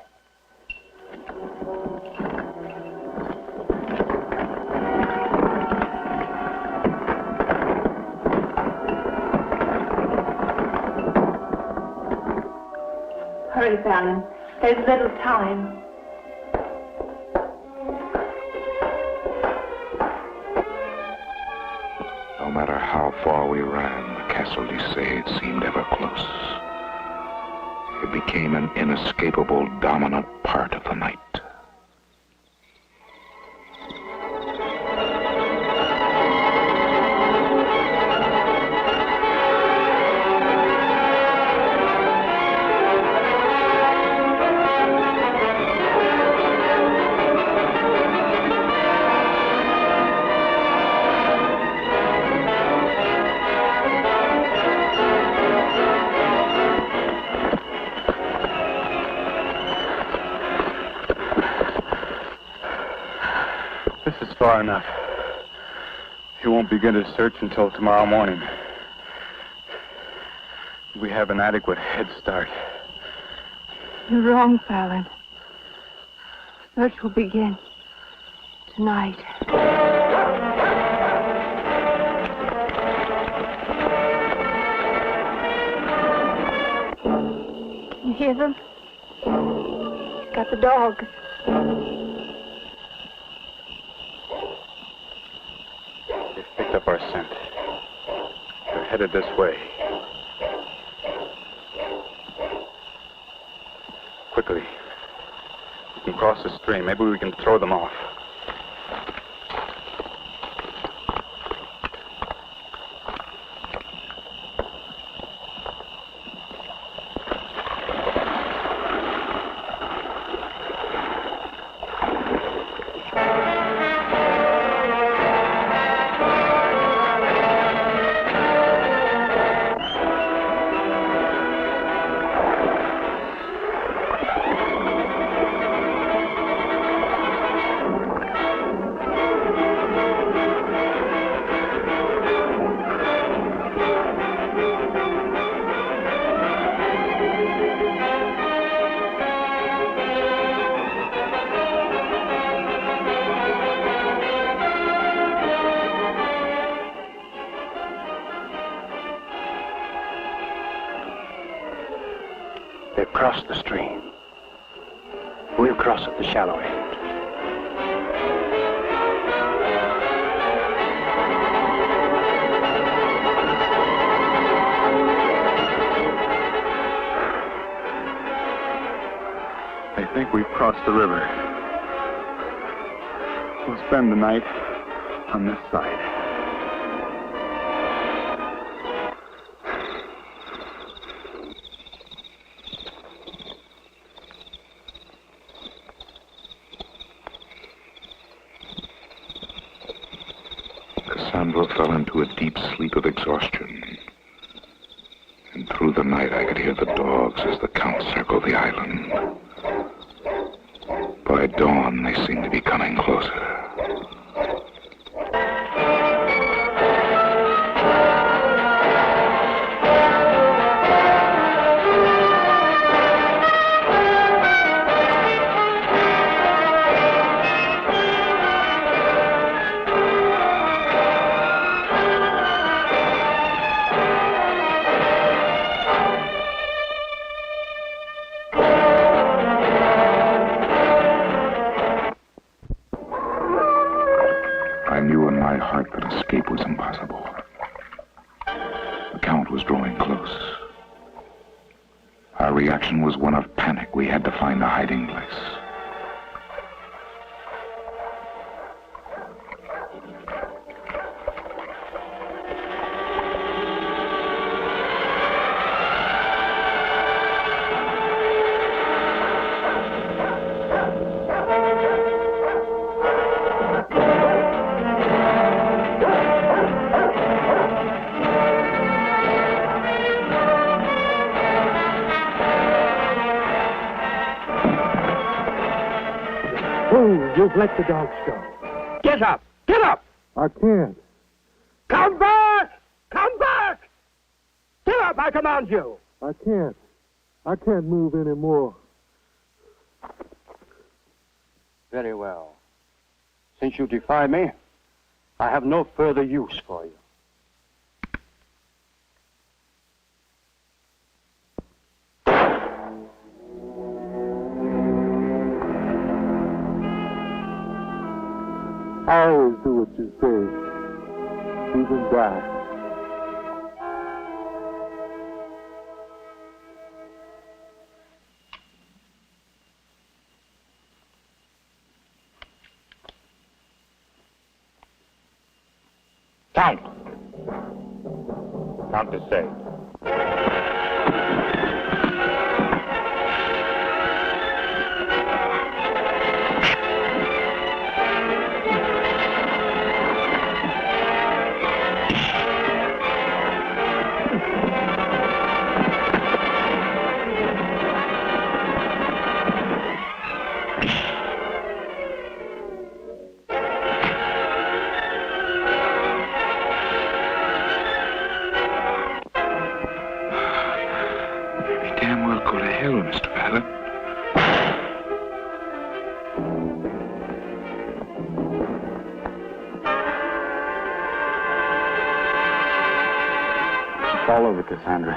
Hurry, Fallon. There's little time. No matter how far we ran, the Castle Lycée seemed ever close. It became an inescapable, dominant part of the night. Far enough. You won't begin to search until tomorrow morning. We have an adequate head start. You're wrong, Fallon. Search will begin tonight. Can you hear them? He's got the dogs. Up our scent. They're headed this way. Quickly. We can cross the stream. Maybe we can throw them off. They've crossed the stream. We'll cross at the shallow end. They think we've crossed the river. We'll spend the night on this side. Cassandra fell into a deep sleep of exhaustion. And through the night I could hear the dogs as the Count circled the island. By dawn, they seemed to be coming closer. moment was drawing close. Our reaction was one of panic. We had to find a hiding place. You've let the dogs go. Get up! Get up! I can't. Come back! Come back! Get up, I command you! I can't. I can't move anymore. Very well. Since you defy me, I have no further use for you. I always do what you say, even die. Count! Countess saved. All over, Cassandra.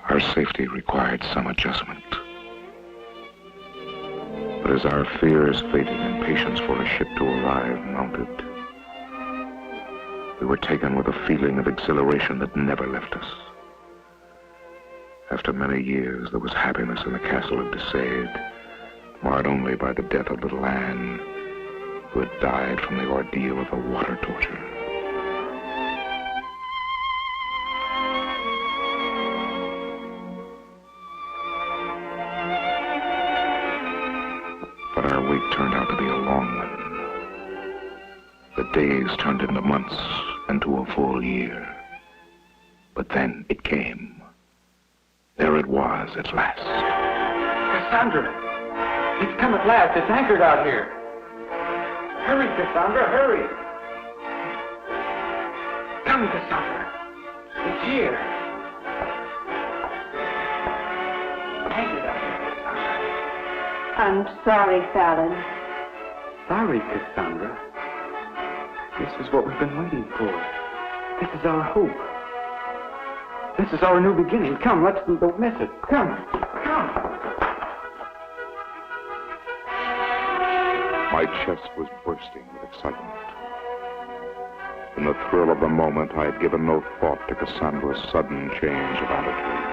Our safety required some adjustment. But as our fears faded and patience for a ship to arrive mounted, we were taken with a feeling of exhilaration that never left us. After many years, there was happiness in the castle of Desade, marred only by the death of little Anne, who had died from the ordeal of the water torture. But our wait turned out to be a long one. The days turned into months and to a full year. But then it came. There it was at last. Cassandra! It's come at last. It's anchored out here. Hurry, Cassandra, hurry! Come, Cassandra. It's here. Anchored out here, Cassandra. I'm sorry, Fallon. Sorry, Cassandra. This is what we've been waiting for. This is our hope. This is our new beginning. Come, don't miss it. Come. My chest was bursting with excitement. In the thrill of the moment, I had given no thought to Cassandra's sudden change of attitude.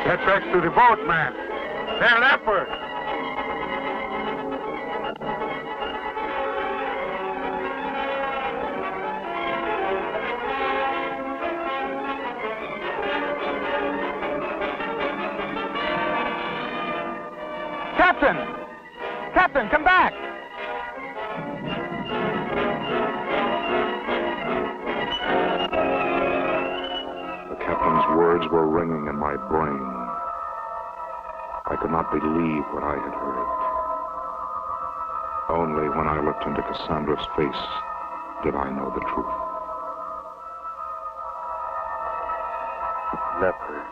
Get back to the boat, man. They're leopard. Captain! Captain, come back! The captain's words were ringing in my brain. I could not believe what I had heard. Only when I looked into Cassandra's face did I know the truth. Leopard.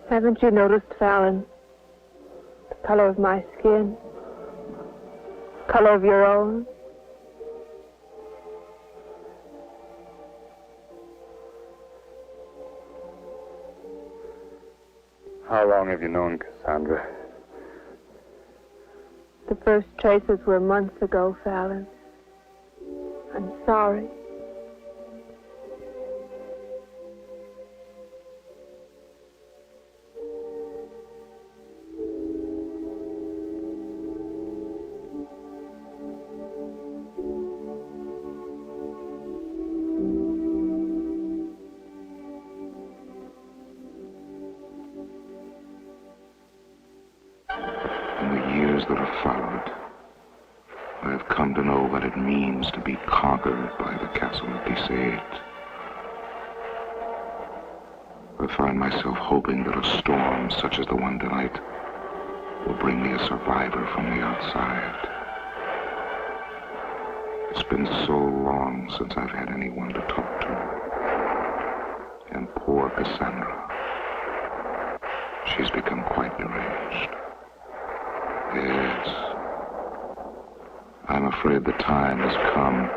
Haven't you noticed, Fallon, the color of my skin? Color of your own? How long have you known Cassandra? The first traces were months ago, Fallon. I'm sorry. That have followed, I have come to know what it means to be conquered by the castle of Betrayal. I find myself hoping that a storm such as the one tonight will bring me a survivor from the outside. It's been so long since I've had anyone to talk to. And poor Cassandra, she's become quite deranged. Yes. I'm afraid the time has come